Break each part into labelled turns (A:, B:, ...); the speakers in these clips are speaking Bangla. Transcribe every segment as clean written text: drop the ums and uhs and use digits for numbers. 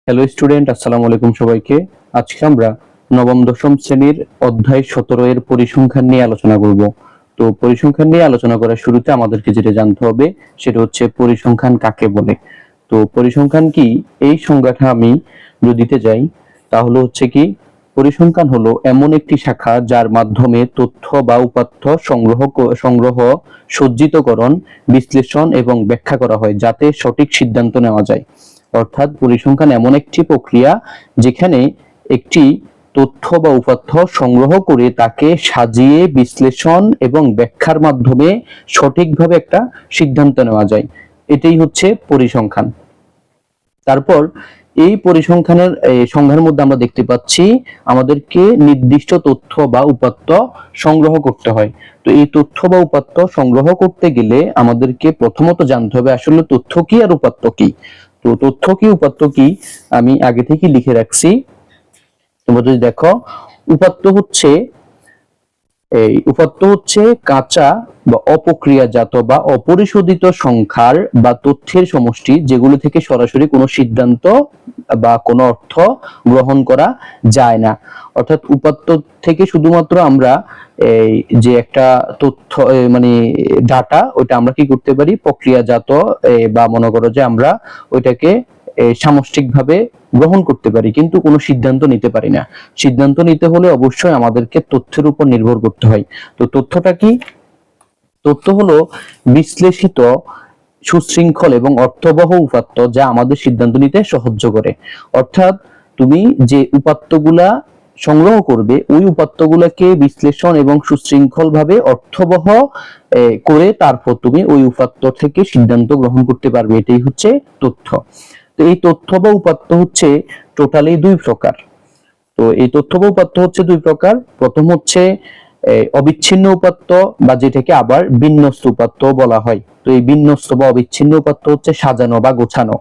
A: হ্যালো স্টুডেন্ট, আসসালামু আলাইকুম সবাইকে। আজকে আমরা নবম দশম শ্রেণীর অধ্যায় 17 এর পরিসংখ্যান নিয়ে আলোচনা করব। তো পরিসংখ্যান নিয়ে আলোচনা করার শুরুতে আমাদেরকে যেটা জানতে হবে সেটা হচ্ছে পরিসংখ্যান কাকে বলে। তো পরিসংখ্যান কি, এই সংজ্ঞাটা আমি যদি দিতে যাই তাহলে হচ্ছে কি, পরিসংখ্যান হলো এমন একটি শাখা যার মাধ্যমে তথ্য বা উপাত্ত সংগ্রহ, সজ্জিতকরণ, বিশ্লেষণ এবং ব্যাখ্যা করা হয় যাতে সঠিক সিদ্ধান্ত নেওয়া যায়। অর্থাৎ পরিসংখ্যান এমন একটি প্রক্রিয়া যেখানে একটি তথ্য বা উপাত্ত সংগ্রহ করে তাকে সাজিয়ে বিশ্লেষণ এবং ব্যাখ্যার মাধ্যমে সঠিকভাবে একটা সিদ্ধান্ত নেওয়া যায়। এটাই হচ্ছে পরিসংখ্যান। তারপর এই পরিসংখ্যানের সংজ্ঞার মধ্যে আমরা দেখতে পাচ্ছি আমাদেরকে নির্দিষ্ট তথ্য বা উপাত্ত সংগ্রহ করতে হয়। তো এই তথ্য বা উপাত্ত সংগ্রহ করতে গেলে আমাদেরকে প্রথমত জানতে হবে আসলে তথ্য কি আর উপাত্ত কি। তো তথ্য কি উপাত্ত কি আমি আগে থেকে লিখে রাখছি। তোমরা যদি দেখো, উপাত্ত হচ্ছে কাঁচা বা অপ্রক্রিয়াজাত বা অপরিশোধিত সংখ্যার বা তথ্যের সমষ্টি যেগুলো থেকে সরাসরি কোনো সিদ্ধান্ত বা কোনো অর্থ গ্রহণ করা যায় না। অর্থাৎ উপাত্ত থেকে শুধুমাত্র আমরা এই যে একটা তথ্য মানে ডাটা, ওইটা আমরা কি করতে পারি, প্রক্রিয়াজাত বা মনে করো যে আমরা ওইটাকে সামষ্টিকভাবে গ্রহণ করতে পারি, কিন্তু কোনো সিদ্ধান্ত নিতে পারি না। সিদ্ধান্ত নিতে হলে অবশ্যই আমাদেরকে তথ্যের উপর নির্ভর করতে হয়। তো তথ্যটা কি? তথ্য হলো বিশ্লেষিত, সুশৃঙ্খল এবং অর্থবহ উপাত্ত যা আমাদের সিদ্ধান্ত নিতে সাহায্য করে। অর্থাৎ তুমি যে উপাত্তগুলা সংগ্রহ করবে ওই উপাত্তগুলোকে বিশ্লেষণ এবং সুশৃঙ্খল ভাবে অর্থবহ করে তারপর তুমি ওই উপাত্ত থেকে সিদ্ধান্ত গ্রহণ করতে পারবে। এটাই হচ্ছে তথ্য। তো এই তথ্য বা উপাত্ত হচ্ছে টোটালি দুই প্রকার। তো এই তথ্য বা উপাত্ত হচ্ছে দুই প্রকার। প্রথম হচ্ছে অবিচ্ছিন্ন উপাত্ত বা যেটাকে আবার বিন্যস্ত উপাত্ত বলা হয়। তো এই বিন্যস্ত বা অবিচ্ছিন্ন উপাত্ত হচ্ছে সাজানো বা গোছানো।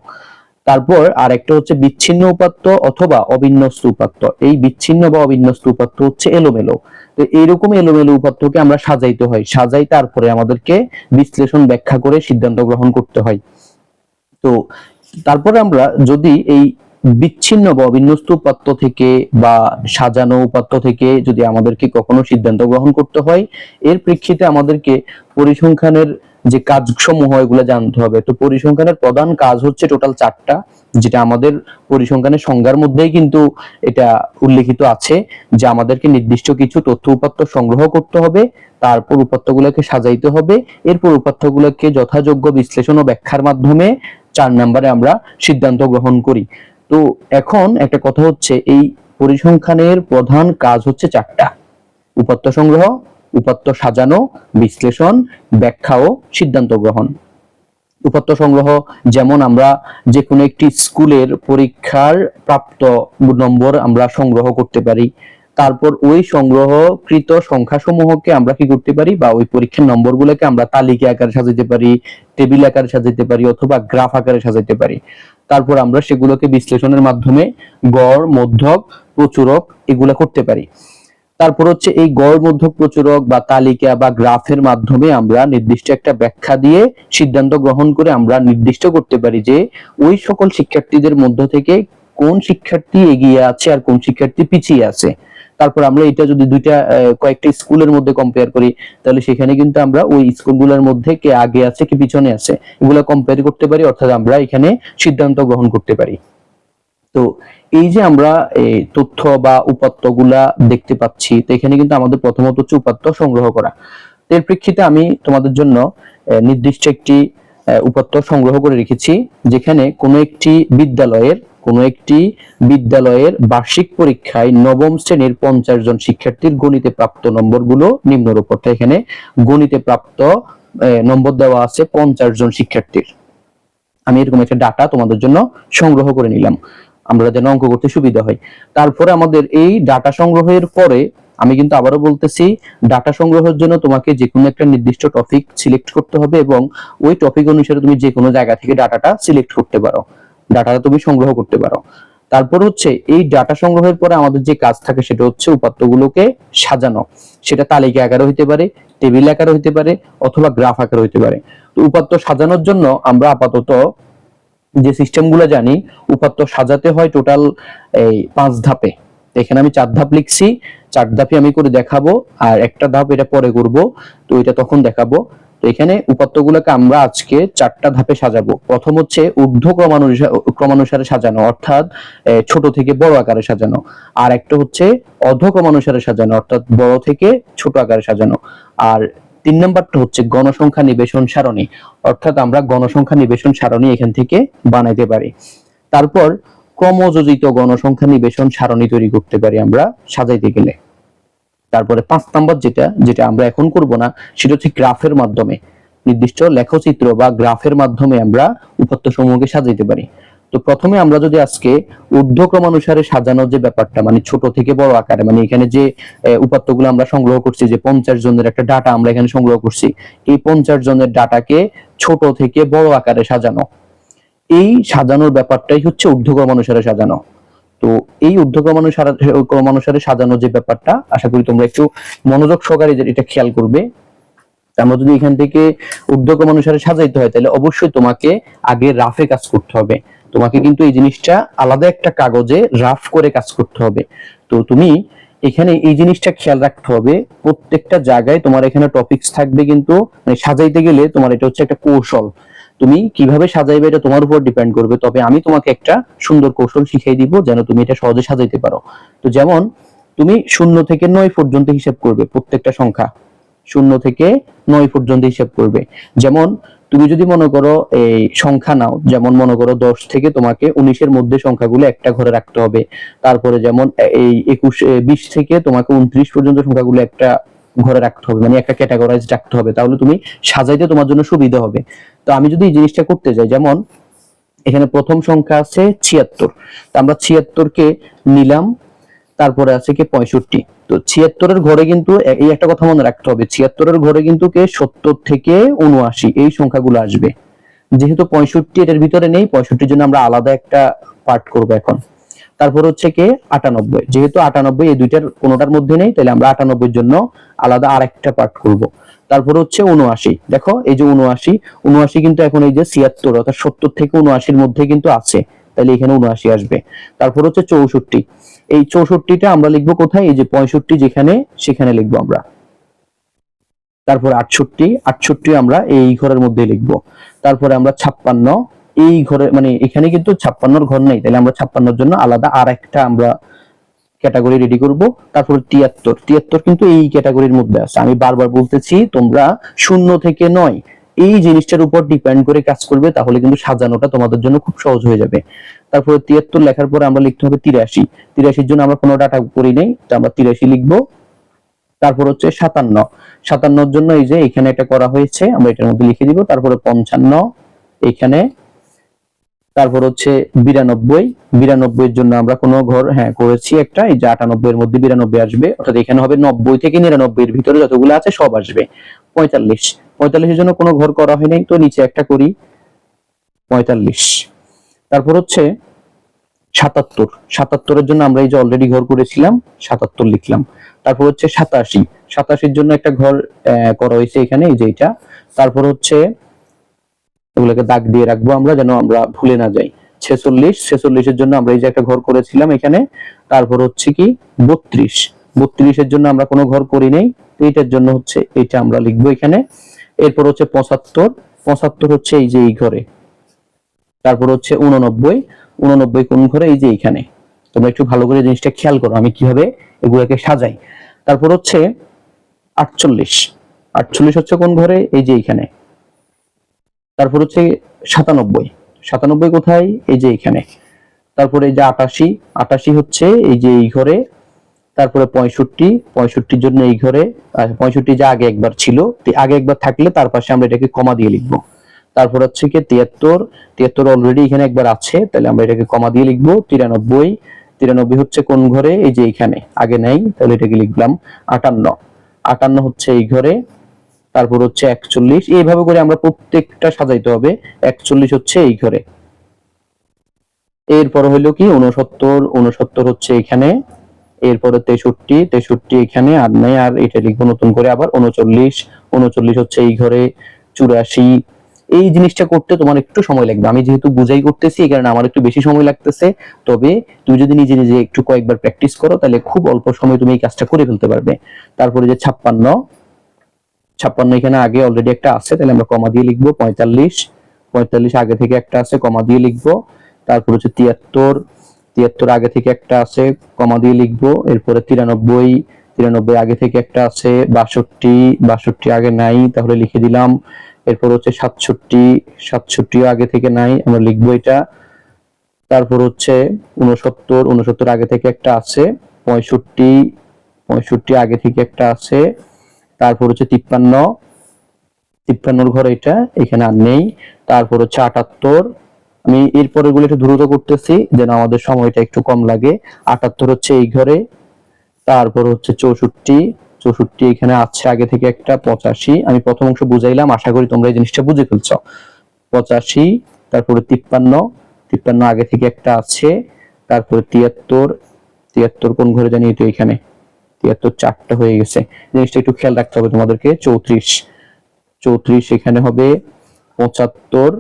A: তারপর আরেকটা হচ্ছে বিচ্ছিন্ন উপাত্ত অথবা অবিন্যস্ত উপাত্ত। এই বিচ্ছিন্ন বা অবিন্যস্ত উপাত্ত হচ্ছে এলোমেলো। তো এইরকম এলোমেলো উপাত্তকে আমরা সাজাইতে হয়, সাজাই তারপরে আমাদেরকে বিশ্লেষণ ব্যাখ্যা করে সিদ্ধান্ত গ্রহণ করতে হয়। তো তারপরে আমরা যদি এই বিচ্ছিন্ন বা অবিন্যস্ত উপাত্ত থেকে বা সাজানো উপাত্ত থেকে যদি আমাদেরকে কখনো সিদ্ধান্ত গ্রহণ করতে হয়, এর প্রেক্ষিতে আমাদেরকে পরিসংখ্যানের যে কাজসমূহ এগুলো জানতে হবে। তো পরিসংখ্যানের প্রধান কাজ হচ্ছে টোটাল 4টা, যেটা আমাদের পরিসংখ্যানের সংজ্ঞার মধ্যেই কিন্তু এটা উল্লেখিত আছে যে আমাদেরকে নির্দিষ্ট কিছু তথ্য উপাত্ত সংগ্রহ করতে হবে, তারপর উপাত্তগুলোকে সাজাইতে হবে, এরপর উপাত্তগুলোকে যথাযোগ্য বিশ্লেষণ ও ব্যাখ্যার মাধ্যমে 4 নম্বরে আমরা সিদ্ধান্ত গ্রহণ করি। তো এখন একটা কথা হচ্ছে, এই পরিসংখ্যানের প্রধান কাজ হচ্ছে 4টা: উপাত্ত সংগ্রহ, উপাত্ত সাজানো, বিশ্লেষণ, ব্যাখ্যা ও সিদ্ধান্ত গ্রহণ। উপাত্ত সংগ্রহ যেমন আমরা যে কোনো একটি স্কুলের পরীক্ষার প্রাপ্ত নম্বর আমরা সংগ্রহ করতে পারি। তারপর ওই সংগ্রহকৃত সংখ্যাসমূহকে আমরা কি করতে পারি, বা ওই পরীক্ষার নম্বরগুলোকে আমরা তালিকা আকারে সাজাতে পারি, টেবিল আকারে সাজাতে পারি অথবা গ্রাফ আকারে সাজাতে পারি। তারপর আমরা সেগুলোকে বিশ্লেষণের মাধ্যমে গড়, মধ্যক, প্রচুরক এগুলা করতে পারি। তারপর হচ্ছে এই গড়, মধ্যক, প্রচুরক বা তালিকা বা গ্রাফের মাধ্যমে আমরা নির্দিষ্ট একটা ব্যাখ্যা দিয়ে সিদ্ধান্ত গ্রহণ করে আমরা নির্দিষ্ট করতে পারি যে ওই সকল শিক্ষার্থীদের মধ্য থেকে কোন শিক্ষার্থী এগিয়ে আছে আর কোন শিক্ষার্থী পিছিয়ে আছে। তারপর আমরা এটা যদি কয়েকটা স্কুলের মধ্যে কম্পেয়ার করি, তাহলে সেখানে কিন্তু আমরা ওই স্কুলগুলোর মধ্যে কে আগে আছে কি পিছনে আছে এগুলো কম্পেয়ার করতে পারি, অর্থাৎ আমরা এখানে সিদ্ধান্ত গ্রহণ করতে পারি। তো এই যে আমরা তথ্য বা উপাত্তগুলা দেখতে পাচ্ছি, তো এখানে কিন্তু আমাদের প্রথমত হচ্ছে উপাত্ত সংগ্রহ করা। এর প্রেক্ষিতে আমি তোমাদের জন্য নির্দিষ্ট একটি উপাত্ত সংগ্রহ করে রেখেছি, যেখানে কোনো একটি বিদ্যালয়ের বার্ষিক পরীক্ষায় নবম শ্রেণীর 50 জন শিক্ষার্থীর গণিতে প্রাপ্ত নম্বরগুলো নিম্নরূপ। অর্থাৎ এখানে গণিতে প্রাপ্ত নম্বর দেওয়া আছে 50 জন শিক্ষার্থীর। আমি এরকম একটা ডাটা তোমাদের জন্য সংগ্রহ করে নিলাম, আমরা যেন অঙ্ক করতে সুবিধা হয়। তারপরে আমাদের এই ডাটা সংগ্রহের পরে আমি কিন্তু আবারও বলতেছি, ডাটা সংগ্রহের জন্য তোমাকে যে কোনো একটা নির্দিষ্ট টপিক সিলেক্ট করতে হবে এবং ওই টপিক অনুসারে তুমি যে কোনো জায়গা থেকে ডাটাটা সিলেক্ট করতে পারো, ডাটাটা তুমি সংগ্রহ করতে পারো। তারপর হচ্ছে এই ডাটা সংগ্রহের পরে আমাদের যে কাজ থাকে সেটা হচ্ছে উপাত্তগুলোকে সাজানো। সেটা তালিকা আকারে হইতে পারে, টেবিল আকারে হইতে পারে অথবা গ্রাফ আকারে হইতে পারে। তো উপাত্ত সাজানোর জন্য আমরা আপাতত যে সিস্টেমগুলো জানি, উপাত্ত সাজাতে হয় টোটাল এই 5 ধাপে। এখানে আমি 4 ধাপ লিখছি, 4 ধাপই আমি করে দেখাবো, আর একটা ধাপ এটা পরে করব, তো এটা তখন দেখাবো। তো এখানে উপাত্তগুলোকে আমরা আজকে 4টা ধাপে সাজাবো। প্রথম হচ্ছে ঊর্ধ্ব ক্রমানুসারে সাজানো, অর্থাৎ ছোট থেকে বড় আকারে সাজানো। আর একটা হচ্ছে অধ ক্রমানুসারে সাজানো, অর্থাৎ বড় থেকে ছোট আকারে সাজানো। আর 3 নাম্বারটা হচ্ছে গণসংখ্যা নিবেশন সারণী, অর্থাৎ আমরা গণসংখ্যা নিবেশন সারণী এখান থেকে বানাইতে পারি। তারপর ক্রমযোজিত গণসংখ্যা নিবেশন সারণী তৈরি করতে পারি আমরা সাজাইতে গেলে। তারপরে 5 নাম্বার যেটা যেটা আমরা এখন করব না, সেটা হচ্ছে গ্রাফের মাধ্যমে, নির্দিষ্ট লেখচিত্র বা গ্রাফের মাধ্যমে আমরা উপাত্ত সমূহকে সাজাইতে পারি। তো প্রথমে আমরা যদি আজকে ঊর্ধ্বক্রমানুসারে সাজানোর যে ব্যাপারটা, মানে ছোট থেকে বড় আকারে, মানে এখানে যে উপাত্তগুলো আমরা সংগ্রহ করছি, যে 50 জনের একটা ডাটা আমরা এখানে সংগ্রহ করছি, এই 50 জনের ডাটাকে ছোট থেকে বড় আকারে সাজানো, এই সাজানোর ব্যাপারটাই হচ্ছে ঊর্ধ্বক্রমানুসারে সাজানো। তো এই ক্রমানুসারে সাজানো যে ব্যাপারটা, আশা করি তোমরা একটু মনোযোগ সহকারে এটা খেয়াল করবে। আমরা যদি এখান থেকে ঊর্ধ্বক্রমানুসারে সাজাইতে হয়, তাহলে অবশ্যই তোমাকে আগে রাফে কাজ করতে হবে। তোমাকে কিন্তু এই জিনিসটা আলাদা একটা কাগজে রাফ করে কাজ করতে হবে। তো তুমি এখানে এই জিনিসটা খেয়াল রাখতে হবে, প্রত্যেকটা জায়গায় তোমার এখানে টপিকস থাকবে, কিন্তু মানে সাজাইতে গেলে তোমার এটা হচ্ছে একটা কৌশল। তুমি কিভাবে সাজাইবে এটা তোমার উপর ডিপেন্ড করবে, তবে আমি তোমাকে একটা সুন্দর কৌশল শিখিয়ে দিব যেন তুমি এটা সহজে সাজাইতে পারো। তো যেমন তুমি 0 থেকে 9 পর্যন্ত হিসাব করবে, প্রত্যেকটা সংখ্যা 0 থেকে 9 পর্যন্ত হিসাব করবে। যেমন তুমি যদি মনে করো এই সংখ্যা নাও, যেমন মনে করো 10 থেকে তোমাকে 19 এর মধ্যে সংখ্যাগুলো একটা ঘরে রাখতে হবে। তারপরে যেমন এই 20 থেকে তোমাকে 29 পর্যন্ত সংখ্যাগুলো একটা ঘরে রাখতে হবে, মানে একটা ক্যাটাগরাইজ রাখতে হবে, তাহলে তুমি সাজাইতে তোমার জন্য সুবিধা হবে। তো আমি যদি এই জিনিসটা করতে যাই, যেমন এখানে প্রথম সংখ্যা আছে 76, তো আমরা 76 কে নিলাম, তারপরে আছে কি 65। তো 76 এর ঘরে কিন্তু এই একটা কথা মনে রাখতে হবে, 76 এর ঘরে কিন্তু কে 70 থেকে 79 এই সংখ্যাগুলো আসবে। যেহেতু 65 এর ভিতরে নেই, 65 জন্য আমরা আলাদা একটা পার্ট করব এখন। তারপর হচ্ছে কি 98, যেহেতু 98 এই দুইটার কোনোটার মধ্যে নেই, তাহলে আমরা 98 এর জন্য আলাদা আরেকটা পার্ট করব। তারপর হচ্ছে 79, দেখো এই যে 79 কিন্তু এখন এই যে 76 অর্থাৎ 70 থেকে 79 এর মধ্যে কিন্তু আছে, তাহলে এখানে 79 আসবে। তারপর হচ্ছে 64, এই 64টা আমরা লিখবো কোথায়, এই যে 65 যেখানে সেখানে লিখবো আমরা। তারপর 68 আমরা এই ঘরের মধ্যে লিখবো। তারপরে আমরা 56 এই ঘরে, মানে এখানে কিন্তু 56 ঘর নেই, তাহলে আমরা 56 জন্য আলাদা আর একটা আমরা ক্যাটাগরি রেডি করব। তারপর 73 কিন্তু এই ক্যাটাগরির মধ্যে আছে। আমি বারবার বলতেছি তোমরা 0 থেকে 9 এই জিনিসটার উপর ডিপেন্ড করে কাজ করবে, তাহলে কিন্তু সাজানোটা তোমাদের জন্য খুব সহজ হয়ে যাবে। তারপরে 73 লেখার পরে আমরা লিখতে হবে 83 এর জন্য আমরা কোনো ডাটা করি নাই, তো আমরা 83 লিখবো। তারপর হচ্ছে 57 জন্য এই যে এখানে এটা করা হয়েছে, আমরা এটার মধ্যে লিখে দিব। তারপরে 55 এখানে। তারপর হচ্ছে 92 এর জন্য আমরা কোনো ঘর করেছি একটা, এই যে 98 এর মধ্যে 92 আসবে, অর্থাৎ এখানে হবে 90 থেকে 99 এর ভিতরে যতগুলো আছে সব আসবে। 45 এর জন্য কোনো ঘর করা হয় নাই, তো নিচে একটা করি 45। তারপর হচ্ছে 77 এর জন্য আমরা এই যে অলরেডি ঘর করেছিলাম, 77 লিখলাম। তারপর হচ্ছে 87 এর জন্য একটা ঘর করা হয়েছে এখানে, এই যে এটা। তারপর হচ্ছে এগুলোকে দাগ দিয়ে রাখবো আমরা, যেন আমরা ভুলে না যাই। 46 এর জন্য আমরা এই যে একটা ঘর করেছিলাম এখানে। তারপর হচ্ছে কি 32 এর জন্য আমরা কোনো ঘর করি নাই, তো এটার জন্য হচ্ছে এটা আমরা লিখবো এখানে। এরপর হচ্ছে 75 হচ্ছে এই যে এই ঘরে। তারপর হচ্ছে 89 কোন ঘরে, এই যে এইখানে। তোমরা একটু ভালো করে জিনিসটা খেয়াল করো আমি কিভাবে এগুলোকে সাজাই। তারপর হচ্ছে 48 হচ্ছে কোন ঘরে, এই যে এইখানে। তারপর হচ্ছে 97 কোথায়, এই যে এইখানে। তারপরে এই যে 88 হচ্ছে এই যে এই ঘরে। তারপরে 65 জন্য এই ঘরে। 65 যে আগে একবার ছিল, আগে একবার থাকলে তার পাশে আমরা এটাকে কমা দিয়ে লিখবো। তারপর হচ্ছে কি 73 অলরেডি এখানে একবার আছে, তাহলে আমরা এটাকে কমা দিয়ে লিখবো। 93 হচ্ছে কোন ঘরে, এই যে এইখানে, আগে নাই, তাহলে এটাকে লিখলাম। 58 হচ্ছে এই ঘরে। তারপর হচ্ছে 41, এইভাবে করে আমরা প্রত্যেকটা সাজাইতে হবে। 41 হচ্ছে এই ঘরে। এরপর হইলো কি 69 হচ্ছে এখানে, এরপরে 63, 63 এখানে আর নাই, আর এটা লিখবো নতুন করে আবার 39, 39 হচ্ছে এই ঘরে, 84। এই জিনিসটা করতে তোমার একটু সময় লাগবে, আমি যেহেতু বুঝাই করতেছি এই কারণে আমার একটু বেশি সময় লাগতেছে। তবে তুমি যদি নিজে নিজে একটু কয়েকবার প্র্যাকটিস করো তাহলে খুব অল্প সময়ে তুমি এই কাজটা করে ফেলতে পারবে। তারপরে যে 56, 56 এখানে আগে অলরেডি একটা আছে, তাহলে আমরা কমা দিয়ে লিখবো। 45, 45 আগে থেকে একটা আছে, কমা দিয়ে লিখবো। তারপর হচ্ছে 73, 73 আগে থেকে একটা আছে, কমা দিয়ে লিখবো। এরপরে 93, 93 আগে থেকে একটা আছে। 62, 62 আগে নাই, তাহলে লিখে দিলাম। এরপর হচ্ছে 67, 67 আগে থেকে নাই, আমরা লিখবো এটা। তারপর হচ্ছে 69, 69 আগে থেকে একটা আছে। 65, 65 আগে থেকে একটা আছে। তারপর হচ্ছে 53, 53 ঘর এটা, এখানে আর নেই। তারপর হচ্ছে 78, আমি এরপরে গুলো একটু দ্রুত করতেছি যেন আমাদের সময়টা একটু কম লাগে। 78 হচ্ছে এই ঘরে। তারপর হচ্ছে 64, 64 এখানে আছে আগে থেকে একটা। 85, আমি প্রথম অংশ বুঝাইলাম, আশা করি তোমরা এই জিনিসটা বুঝে ফেলছো। 85, তারপরে 53, 53 আগে থেকে একটা আছে। তারপরে 73, 73 কোন ঘরে জানি, তো এখানে 73 চারটা হয়ে গেছে, জিনিসটা একটু খেয়াল রাখতে হবে তোমাদেরকে। 34, 34 এখানে হবে। 75,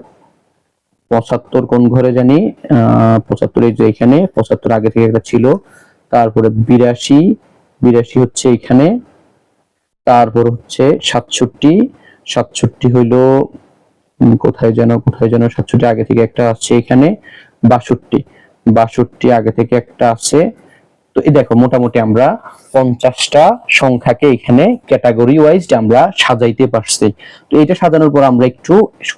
A: 75 কোন ঘরে জানি, 75 এই যে এখানে, 75 আগে থেকে একটা ছিল। তারপরে 82, 82 হচ্ছে এখানে। তারপর হচ্ছে 67, 67 হইলো কোথায় যেন, কোথায় যেন 67 আগে থেকে একটা আছে এখানে। 62, 62 আগে থেকে একটা আছে। তো এই দেখো মোটামুটি আমরা 50টা সংখ্যাকে এখানে ক্যাটাগরি ওয়াইজ আমরা সাজাইতে পারছি। তো এটা সাজানোর পর আমরা একটু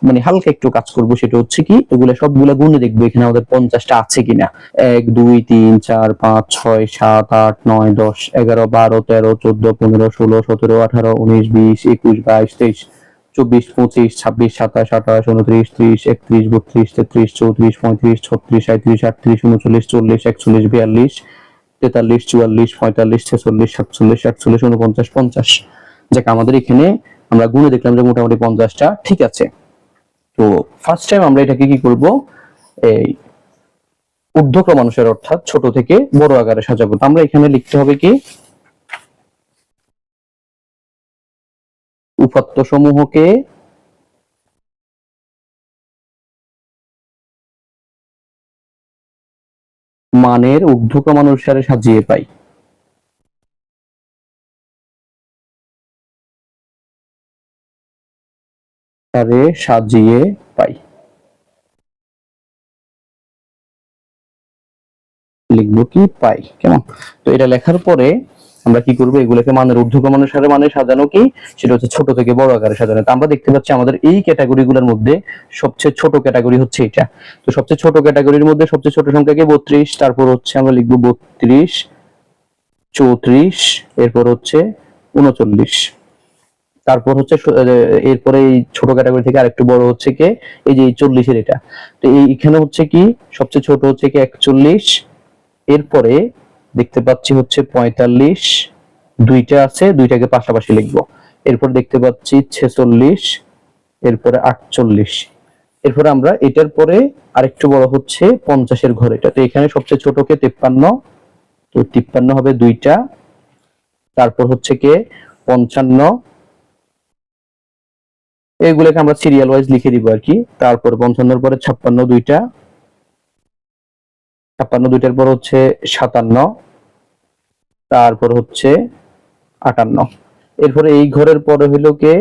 A: মানে হালকা একটু কাজ করব, সেটা হচ্ছে কি এগুলো সবগুলো গুণে দেখবো এখানে আমাদের 50টা আছে কিনা। 1 2 3 4 5 6 7 8 9 10 11 12 13 14 15 16 17 18 19 20 21 22 23 24 25 26 27 28 29 30 31 32 33 34 35 36 37 38 39 40 41 42 43 44 45 46 47 48 49 50। যাক আমাদের এখানে আমরা গুণে দেখলাম যে মোটামুটি 50টা ঠিক আছে। তো ফার্স্ট টাইম আমরা এটাকে কি করব, এই ঊর্ধ্বক্রমানুসারে অর্থাৎ ছোট থেকে বড় আকারে সাজাবো। আমরা এখানে লিখতে হবে কি, উপাত্ত সমূহকে মানের ঊর্ধ্বক্রমানুসারে সাজিয়ে পাই। সাজিয়ে পাই লিখবো কি পাই, কেমন? তো এটা লেখার পরে আমরা কি করবো, এগুলোকে মানের ঊর্ধ্বক্রমানুসারে মানে সাজানো কি, সেটা হচ্ছে ছোট থেকে বড় আকারে সাজানো। তো আমরা দেখতে পাচ্ছি আমাদের এই ক্যাটাগরি গুলোর মধ্যে সবচেয়ে ছোট ক্যাটাগরি হচ্ছে এটা। তো সবচেয়ে ছোট ক্যাটাগরির মধ্যে সবচেয়ে ছোট সংখ্যাকে 32, তারপর হচ্ছে আমরা লিখবো 32, 34, এরপর হচ্ছে 39। তারপর হচ্ছে এরপরে এই ছোট ক্যাটাগরি থেকে আরেকটু বড় হচ্ছে কি, এই যে 40-এর এটা। তো এইখানে হচ্ছে কি সবচেয়ে ছোট হচ্ছে কি 41। এরপরে দেখতে পাচ্ছি হচ্ছে 45, দুইটা আছে, দুইটাকে পাশাপাশি লিখবো। এরপর দেখতে পাচ্ছি 46, এরপরে 48। এরপরে আমরা এটার পরে আরেকটু বড় হচ্ছে 50-এর ঘর এটা। তো এখানে সবচেয়ে ছোটকে 53, তো 53 হবে দুইটা। তারপর হচ্ছে কে 55, এগুলোকে আমরা সিরিয়াল ওয়াইজ লিখে দিব আর কি। তারপর 55-এর পরে 56 দুইটা, 56 দুইটার পর হচ্ছে 57, তারপর হচ্ছে 58। এরপরে এই ঘরের পরে হইলো কে,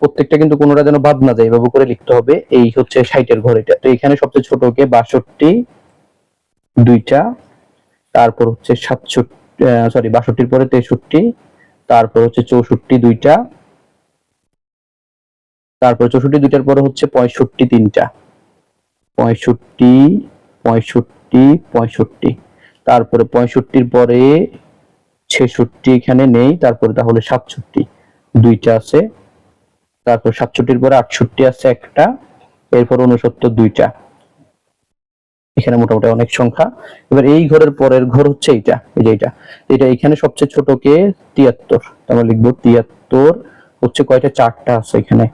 A: প্রত্যেকটা কিন্তু কোনোটা যেন বাদ না যায় এভাবে করে লিখতে হবে। এই হচ্ছে 60-এর ঘর এটা। তো এখানে সবচেয়ে ছোট কে 62 দুইটা, তারপর হচ্ছে 62-র পরে 63, তারপর হচ্ছে 64 দুইটা, তারপর 64 দুইটার পরে হচ্ছে 65 তিনটা, 65 65 65। তারপরে 65-র পরে 66 এখানে নেই, তারপরে তাহলে 67 দুইটা আছে। তারপর 67-র পরে 68 আছে একটা, এরপর 69 দুইটা। এখানে মোটামুটি অনেক সংখ্যা। এবার এই ঘরের পরের ঘর হচ্ছে এইটা, এই যে এটা। এটা এখানে সবচেয়ে ছোট কে 73, আমরা লিখবো 73 হচ্ছে কয়টা, চারটা আছে এখানে,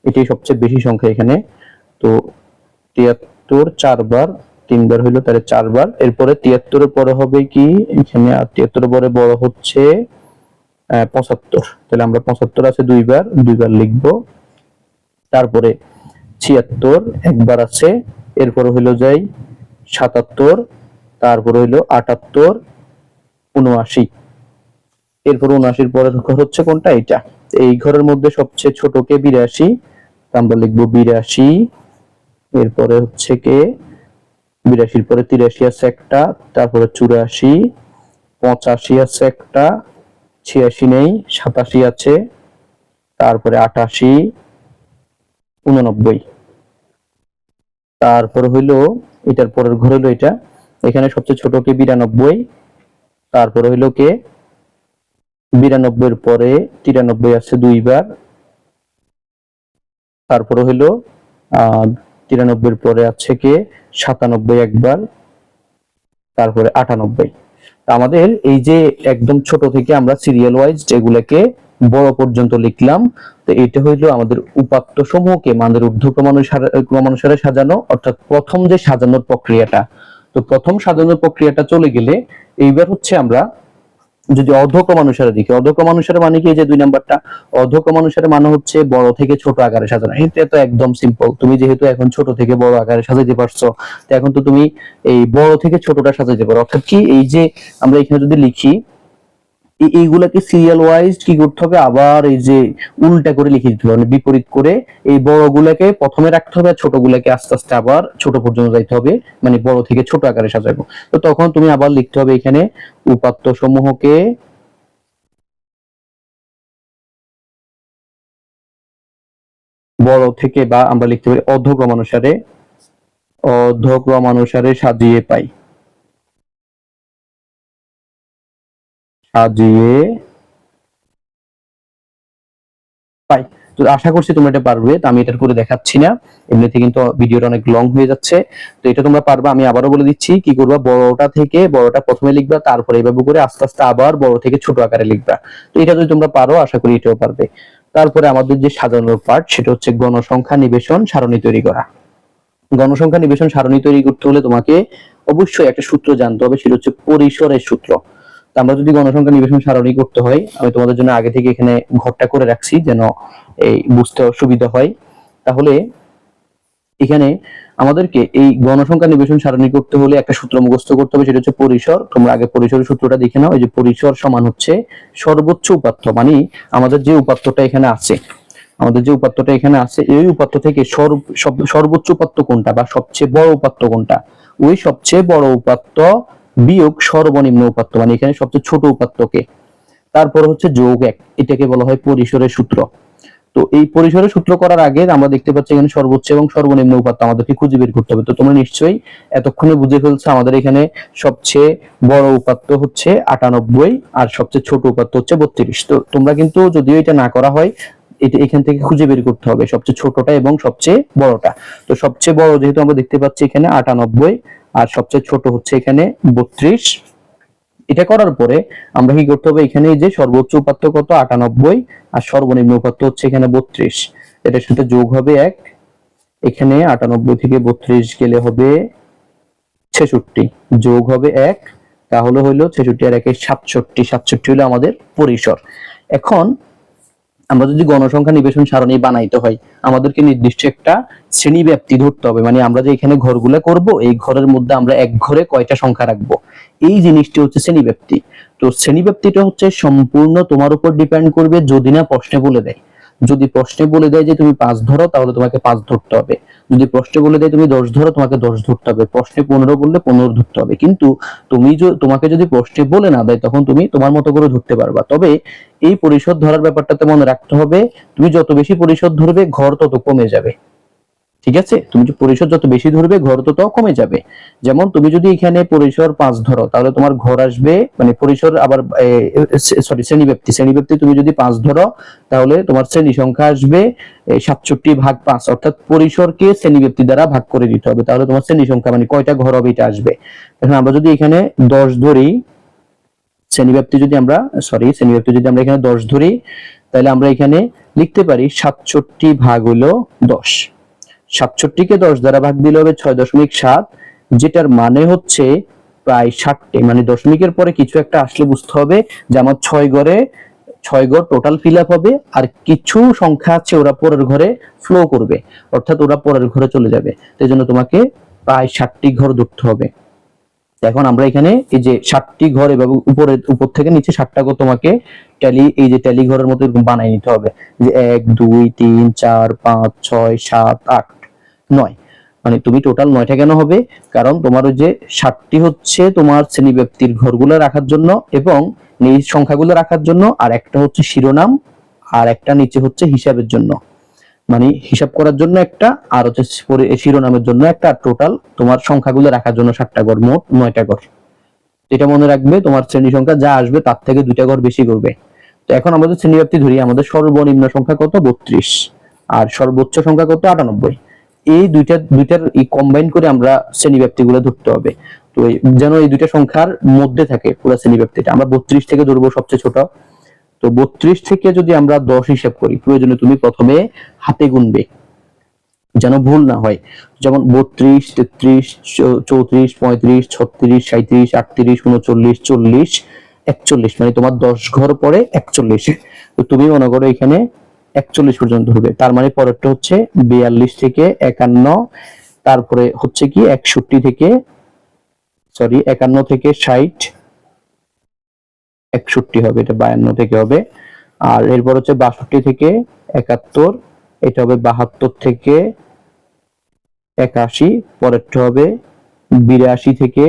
A: এটাই সবচেয়ে বেশি সংখ্যা এখানে। তো 73 4 বার 3 বার হইলো, তাহলে 4 বার। এরপরে 73 এর পরে হবে কি, এখানে 73 এর পরে বড় হচ্ছে 75, তাহলে আমরা 75 আছে 2 বার, 2 বার লিখবো। তারপরে 76 একবার আছে, এরপরে হইলো যাই 77, তারপরে হইলো 78, 79, এরপর 79 পরের ঘর হচ্ছে কোনটা, এটা। এই ঘরের মধ্যে সবচেয়ে ছোট কে 82, আমরা লিখবো 82। এরপরে হচ্ছে কে 82 পরে 83 আছে একটা, তারপরে 84, 85 আছে একটা, 86 নেই, 87 আছে, তারপরে 88, 89, তারপর হইলো এটার পরের ঘর হইলো এটা। এখানে সবচেয়ে ছোট কে 92, তারপরে হইলো কে 92 এর পরে 93 আছে 2 বার, তারপরে হইলো 93 এর পরে আছে কে 97 একবার, তারপরে 98। আমাদের এই যে একদম ছোট থেকে আমরা সিরিয়াল ওয়াইজ এগুলাকে বড় পর্যন্ত লিখলাম। তো এটা হইলো আমাদের উপাত্ত সমূহকে মানের ঊর্ধ্বক্রমানুসারে সাজানো, অর্থাৎ প্রথম যে সাজানোর প্রক্রিয়াটা। তো প্রথম সাজানোর প্রক্রিয়াটা চলে গেলে এইবার হচ্ছে আমরা যদি অর্ধক্রমানুসারে দেখি, অর্ধক্রমানুসারে মানে কি, যে 2 নাম্বারটা অর্ধক্রমানুসারে মানে হচ্ছে বড় থেকে ছোট আকারে সাজানো। এটা তো একদম সিম্পল, তুমি যেহেতু এখন ছোট থেকে বড় আকারে সাজাইতে পারছো, তো এখন তো তুমি এই বড় থেকে ছোটটা সাজাইতে পারো। অর্থাৎ কি, এই যে আমরা এখানে যদি লিখি এইগুলাকে সিরিয়াল ওয়াইজ কি করতে হবে, আবার এই যে উল্টা করে লিখে দিতে হবে, মানে বিপরীত করে এই বড়গুলাকে প্রথমে রাখতে হবে, আর ছোটগুলাকে আস্তে আস্তে আবার ছোট পর্যন্ত যাইতে হবে, মানে বড় থেকে ছোট আকারে সাজাবো। তো তখন তুমি আবার লিখতে হবে এখানে উপাত্ত সমূহকে বড় থেকে, বা আমরা লিখতে পারি অর্ধক্রমানুসারে সাজিয়ে পাই, সাজিয়ে পাই। তো আশা করছি তোমরা এটা পারবে। তো আমি এটা করে দেখাচ্ছি না, এমনিতে কিন্তু ভিডিওটা অনেক লং হয়ে যাচ্ছে। তো এটা তোমরা পারবা। আমি আবারও বলে দিচ্ছি কি করবা, বড়টা প্রথমে লিখবা, তারপরে এইভাবে করে আস্তে আস্তে আবার বড় থেকে ছোট আকারে লিখবা। তো এটা যদি তোমরা পারো, আশা করি এটাও পারবে। তারপরে আমাদের যে সাজানোর পার্ট, সেটা হচ্ছে গণসংখ্যা নিবেশন সারণী তৈরি করা। গণসংখ্যা নিবেশন সারণী তৈরি করতে হলে তোমাকে অবশ্যই একটা সূত্র জানতে হবে, সেটা হচ্ছে পরিসরের সূত্র। আমরা যদি গণসংখ্যা নিবেশন সারণী করতে হয়, আমি তোমাদের জন্য আগে থেকে এখানে ঘরটা করে রাখছি যেন এই বুঝতে সুবিধা হয়। তাহলে এখানে আমাদেরকে এই গণসংখ্যা নিবেশন সারণী করতে হলে একটা সূত্র মুখস্থ করতে হবে, সেটা হচ্ছে পরিসর। তোমরা আগে পরিসরের সূত্রটা দেখে নাও। এই যে পরিসর সমান হচ্ছে সর্বোচ্চ উপাত্ত, মানে আমাদের যে উপাত্তটা এখানে আছে, এই উপাত্ত থেকে সর্বোচ্চ উপাত্ত কোনটা বা সবচেয়ে বড় উপাত্ত কোনটা, ওই সবচেয়ে বড় উপাত্ত বিয়োগ সর্বনিম্ন উপাত্ত, মানে এখানে সবচেয়ে ছোট উপাত্তকে, তারপর হচ্ছে যোগ 1, এটাকে বলা হয় পরিসরের সূত্র। তো এই পরিসরের সূত্র করার আগে আমরা দেখতে পাচ্ছি এখানে সর্বোচ্চ এবং সর্বনিম্ন উপাত্ত আমাদেরকে খুঁজে বের করতে হবে। তো তোমরা নিশ্চয়ই এতক্ষণে বুঝে ফেলছো আমাদের এখানে সবচেয়ে বড় উপাত্ত হচ্ছে 98 আর সবচেয়ে ছোট উপাত্ত হচ্ছে 32। তো তোমরা কিন্তু যদিও এটা না করা হয়, এটা এখান থেকে খুঁজে বের করতে হবে সবচেয়ে ছোটটা এবং সবচেয়ে বড়টা। তো সবচেয়ে বড় যেহেতু আমরা দেখতে পাচ্ছি এখানে 98, আর সবচেয়ে ছোট হচ্ছে এখানে 32। এটা করার পরে আমরা কি করতে হবে, এখানে যে সর্বোচ্চ উপাত্ত কত 98, আর সর্বনিম্ন উপাত্ত হচ্ছে এখানে 32, এটার সাথে যোগ হবে 1। এখানে 98 থেকে 32 গেলে হবে 66, যোগ হবে 1, তাহলে হইলো 66 আর 1 67 হলো আমাদের পরিসর। এখন আমরা যদি গণসংখ্যা নিবেশন সারণী বানাইতে হয়, আমাদেরকে নির্দিষ্ট একটা শ্রেণী ব্যাপ্তি ধরতে হবে, মানে আমরা যে এখানে ঘরগুলো করব, এই ঘরের মধ্যে আমরা এক ঘরে কয়টা সংখ্যা রাখবো, এই জিনিসটি হচ্ছে শ্রেণী ব্যাপ্তি। তো শ্রেণী ব্যাপ্তিটা হচ্ছে সম্পূর্ণ তোমার উপর ডিপেন্ড করবে, যদি না প্রশ্নে বলে দেয়। যদি প্রশ্নে বলে দেয় যে তুমি 5 ধরো, তাহলে তোমাকে 5 ধরতে হবে। যদি প্রশ্নে বলে দেয় তুমি 10 ধরো, তোমাকে 10 ধরতে হবে। প্রশ্নে 15 বললে 15 ধরতে হবে। কিন্তু তোমাকে যদি প্রশ্নে বলে না দেয়, তখন তুমি তোমার মতো করে ধরতে পারবা। তবে এই পরিসর ধরার ব্যাপারটাতে মনে রাখতে হবে, তুমি যত বেশি পরিসর ধরবে, ঘর তত কমে যাবে। ঠিক আছে, তুমি যে পরিসর যত বেশি ধরবে, ঘর তত কমে যাবে। যেমন তুমি যদি এখানে পরিসর 5 ধরো, তাহলে তোমার ঘর আসবে, মানে পরিসর আবার শ্রেণীব্যাপ্তি তুমি যদি 5 ধরো, তাহলে তোমার শ্রেণী সংখ্যা আসবে 67/5, অর্থাৎ পরিসরকে শ্রেণীব্যাপ্তি দ্বারা ভাগ করে দিতে হবে, তাহলে তোমার শ্রেণী সংখ্যা মানে কয়টা ঘর হবে এটা আসবে। এখন আমরা যদি এখানে 10 ধরি, শ্রেণীব্যাপ্তি যদি আমরা এখানে 10 ধরি, তাহলে আমরা এখানে লিখতে পারি 67 ভাগ হলো 10। 67 কে 10 দ্বারা ভাগ দিলে হবে 6.7, যেটার মানে হচ্ছে প্রায় 60টি, মানে দশমিকের পরে কিছু একটা আসলে বুঝতে হবে যে আমার 6 ঘর টোটাল ফিল আপ হবে, আর কিছু সংখ্যা আছে ওরা পরের ঘরে ফ্লো করবে, অর্থাৎ ওরা পরের ঘরে চলে যাবে। এই জন্য তোমাকে প্রায় 60টি ঘর ধরতে হবে। এখন আমরা এখানে এই যে 60টি ঘর এভাবে উপর থেকে নিচে 60টা ঘর তোমাকে এই যে ট্যালি ঘরের মতো এরকম বানাই নিতে হবে, যে 1 2 3 4 5 6 7 8 9, মানে তুমি টোটাল 9টা কেন হবে, কারণ তোমার ওই যে 60টি হচ্ছে তোমার শ্রেণীব্যাপ্তির ঘরগুলো রাখার জন্য এবং এই সংখ্যাগুলো রাখার জন্য, আর একটা হচ্ছে শিরোনাম, আর একটা নিচে হচ্ছে হিসাবের জন্য, মানে হিসাব করার জন্য একটা, আর হচ্ছে শিরোনামের জন্য একটা, টোটাল তোমার সংখ্যাগুলো রাখার জন্য 60টা ঘর, মোট 9টা ঘর। এটা মনে রাখবে, তোমার শ্রেণী সংখ্যা যা আসবে তার থেকে 2টা ঘর বেশি করবে। তো এখন আমাদের শ্রেণীব্যাপ্তি ধরি, আমাদের সর্বনিম্ন সংখ্যা কত 32, আর সর্বোচ্চ সংখ্যা কত 98। এই দুইটার কম্বাইন করে আমরা শ্রেণীব্যাপ্তি গুলো ধরতে হবে। তো যেন এই দুইটা সংখ্যার মধ্যে থাকে পুরো শ্রেণীব্যাপ্তিটা। আমরা 32 থেকে ধরবো সবচেয়ে ছোট। তো 32 থেকে যদি আমরা 10 হিসাব করি, প্রয়োজনে তুমি প্রথমে হাতে গুনবে যেন ভুল না হয়। যেমন 32 33 34 35 36 37 38 39 40 41, মানে তোমার 10 ঘর পরে 41। তো তুমি মনে করো এখানে 41 পর্যন্ত হবে, তার মানে পরেরটা হচ্ছে 42 থেকে 51, তারপরে হচ্ছে কি 51 থেকে 60, 61 হবে, এটা 52 থেকে হবে। আর এরপর হচ্ছে 62 থেকে 71, এটা হবে 72 থেকে 81, পরেরটা হবে 82 থেকে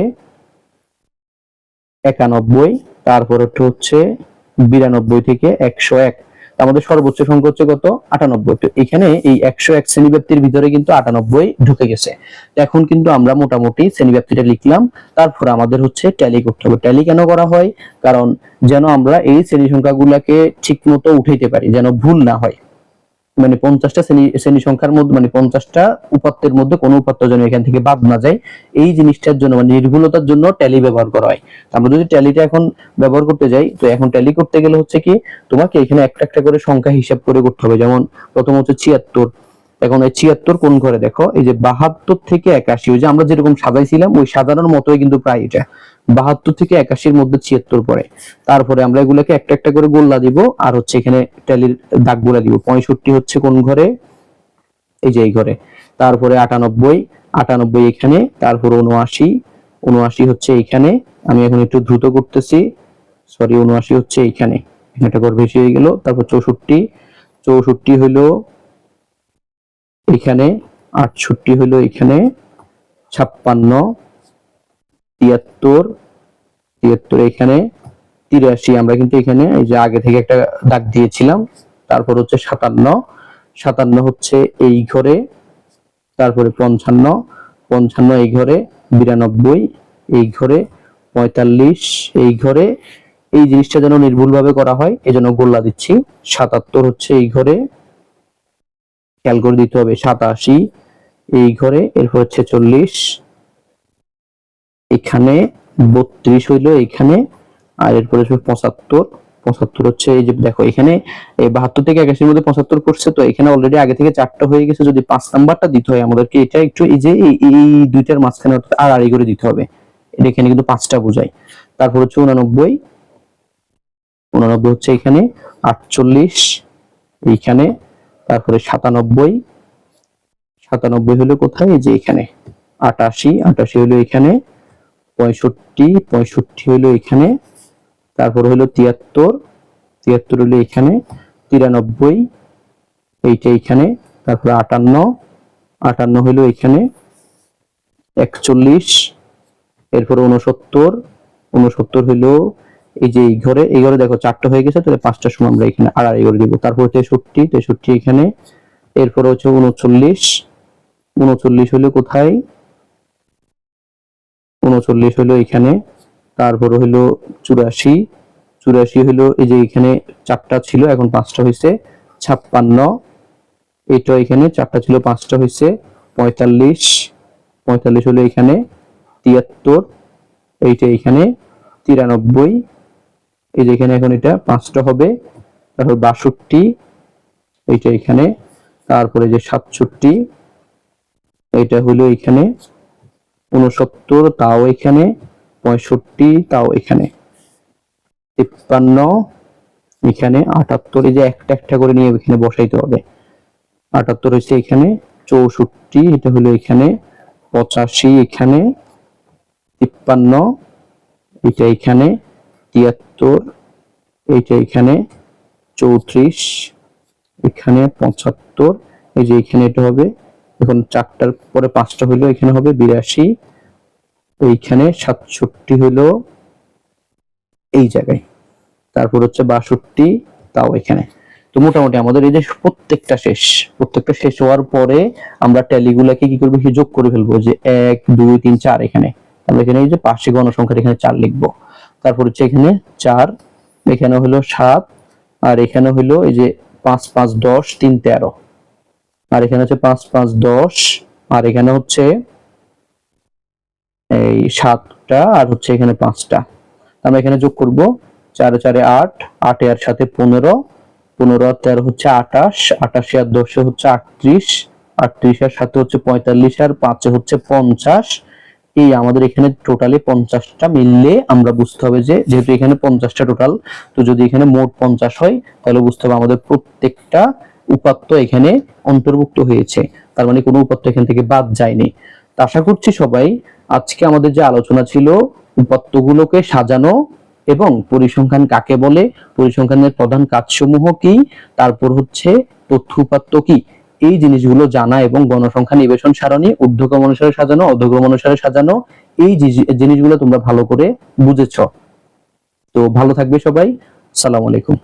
A: 91, তারপরেরটা হচ্ছে 92 থেকে 101। আমাদের সর্বোচ্চ সংখ্যা হচ্ছে কত 98। তো এখানে এই 101 শ্রেণীব্যাপ্তির ভিতরে কিন্তু 98 ঢুকে গেছে। এখন কিন্তু আমরা মোটামুটি শ্রেণীব্যাপ্তিটা লিখলাম, তারপর আমাদের হচ্ছে ট্যালি করতে হবে। ট্যালি কেন করা হয়, কারণ যেন আমরা এই শ্রেণী সংখ্যাগুলোকে ঠিক মতো উঠাইতে পারি, যেন ভুল না হয়। মানে 50টা শ্রেণী সংখ্যার মধ্যে, মানে 50টা উপাত্তের মধ্যে কোনো উপাত্ত যেন এখান থেকে বাদ না যায়, এই জিনিসটার জন্য, মানে নির্ভুলতার জন্য ট্যালি ব্যবহার করা হয়। আমরা যদি ট্যালিটা এখন ব্যবহার করতে যাই, তো এখন ট্যালি করতে গেলে হচ্ছে কি তোমাকে এখানে একটা একটা করে সংখ্যা হিসাব করে করতে হবে। যেমন প্রথম হচ্ছে 76। এখন এই 76 কোন ঘরে, দেখো এই যে 72 থেকে 81, ওই যে আমরা যেরকম সাজাইছিলাম ওই সাজানোর মতোই কিন্তু প্রায় এটা 72 থেকে 81-র মধ্যে 76 পড়ে। তারপরে আমরা এগুলোকে একটা একটা করে গোল্লা দিব, আর হচ্ছে এখানে ট্যালির দাগ গোলা দিব। 65 হচ্ছে কোন ঘরে, এই যে এই ঘরে। তারপরে 98 এখানে, তারপরে 79 হচ্ছে এইখানে। আমি এখন একটু দ্রুত করতেছি, সরি, 79 হচ্ছে এইখানে, এটা ঘর বেশি হয়ে গেল। তারপর 64 হলো এখানে, 68 হলো এখানে, 56, 73 এখানে, 83 আমরা কিন্তু এখানে এই যে আগে থেকে একটা দাগ দিয়েছিলাম। তারপর হচ্ছে 57 হচ্ছে এই ঘরে, তারপরে 55 এই ঘরে, 92 এই ঘরে, 45 এই ঘরে। এই জিনিসটা যেন নির্ভুল ভাবে করা হয় এজন্য গোল্লা দিচ্ছি। 77 হচ্ছে এই ঘরে, খেয়াল করে দিতে হবে। 87 এই ঘরে, এরপর হচ্ছে 40 এখানে, 32 হইলো এখানে, আর এরপরে 75 হচ্ছে এই যে দেখো এখানে এই 72 থেকে 81-র মধ্যে 75 পড়ছে। তো এখানে অলরেডি আগে থেকে 4টা হয়ে গেছে, যদি 5 নাম্বারটা দিতে হয় আমাদেরকে এটা একটু এই যে এই দুইটার মাঝখানে আর আড়াই করে দিতে হবে, এটা এখানে কিন্তু 5টা বোঝায়। তারপর হচ্ছে 89 হচ্ছে এখানে, 48 এইখানে, তারপরে 97 হলো কোথায়, এই যে এখানে, 88 হলো এখানে, 65 হলো এখানে, তারপর হলো 73 হলো এখানে, 93 এইটা এখানে, তারপরে 58 হলো এখানে, 41, এরপর 69 হলো এই যে এই ঘরে দেখো 4টা হয়ে গেছে, তাহলে 5টার সময় আমরা এখানে আড়াই করে দিব। তারপর 63 এখানে, এরপর হচ্ছে 39 হলো কোথায়, 39 হলো এখানে, তারপর হলো 84 হলো এই যে এখানে 4টা ছিল এখন 5টা হয়েছে। 56 এটা এখানে 4টা ছিল 5টা হয়েছে। 45 হলো এখানে, 73 এইটা এখানে, 93 এই যে এখানে, এখন এটা 5টা হবে। তারপর 62 এইটা এখানে, তারপরে যে 67 এটা হলো এখানে, 69 তাও এখানে, 65 তাও এখানে, 53 এখানে, 78 এই যে একটা একটা করে নিয়ে এখানে বসাইতে হবে। 78 হচ্ছে এখানে, 64 এটা হলো এখানে, 85 এখানে, 53 এটা এখানে, 73 এইটা এখানে, 34 এখানে, 75 এই যে এখানে এটা হবে। এখন 4টার পরে 5টা হইলো, এখানে হবে 82, এইখানে 67 হইলো এই জায়গায়, তারপর হচ্ছে 62 তাও এখানে। তো মোটামুটি আমাদের এই যে প্রত্যেকটা শেষ হওয়ার পরে আমরা ট্যালিগুলাকে কি করবো, যোগ করে ফেলবো, যে 1 2 3 4 এখানে আমরা এখানে এই যে পাশে গণসংখ্যার এখানে 4 লিখবো। তারপর হচ্ছে এখানে 4, এখানে হলো 7, আর এখানে হলো এই যে 5 5 10 3 13, আর এখানে হচ্ছে 5 5 10, আর এখানে হচ্ছে এই 7টা, আর হচ্ছে এখানে 5টা। আমরা এখানে যোগ করব, 4 4 8, 8 এর সাথে 15, 15 আর 13 হচ্ছে 28, 28 আর 10 হচ্ছে 38, 38 এর সাথে হচ্ছে 45, আর 5 হচ্ছে 50। এই আমাদের এখানে টোটালি 50টা মিললে আমরা বুঝতে হবে যে যেহেতু এখানে 50টা টোটাল, তো যদি এখানে মোট 50 হয় তাহলে বুঝতে হবে আমাদের প্রত্যেকটা উপাত্ত এখানে অন্তর্ভুক্ত হয়েছে, তার মানে কোনো উপাত্ত এখান থেকে বাদ যায়নি। তা আশা করছি সবাই আজকে আমাদের যে আলোচনা ছিল উপাত্তগুলোকে সাজানো এবং পরিসংখ্যান কাকে বলে, পরিসংখ্যানের প্রধান কাজসমূহ কি, তারপর হচ্ছে তথ্য উপাত্ত কি, এই জিনিসগুলো জানা এবং গণসংখ্যা নিবেশন সারণী ঊর্ধ্বক্রম অনুসারে সাজানো, অধঃক্রম অনুসারে সাজানো, এই জিনিসগুলো তোমরা ভালো করে বুঝেছো। তো ভালো থাকবে সবাই, আসসালামু আলাইকুম।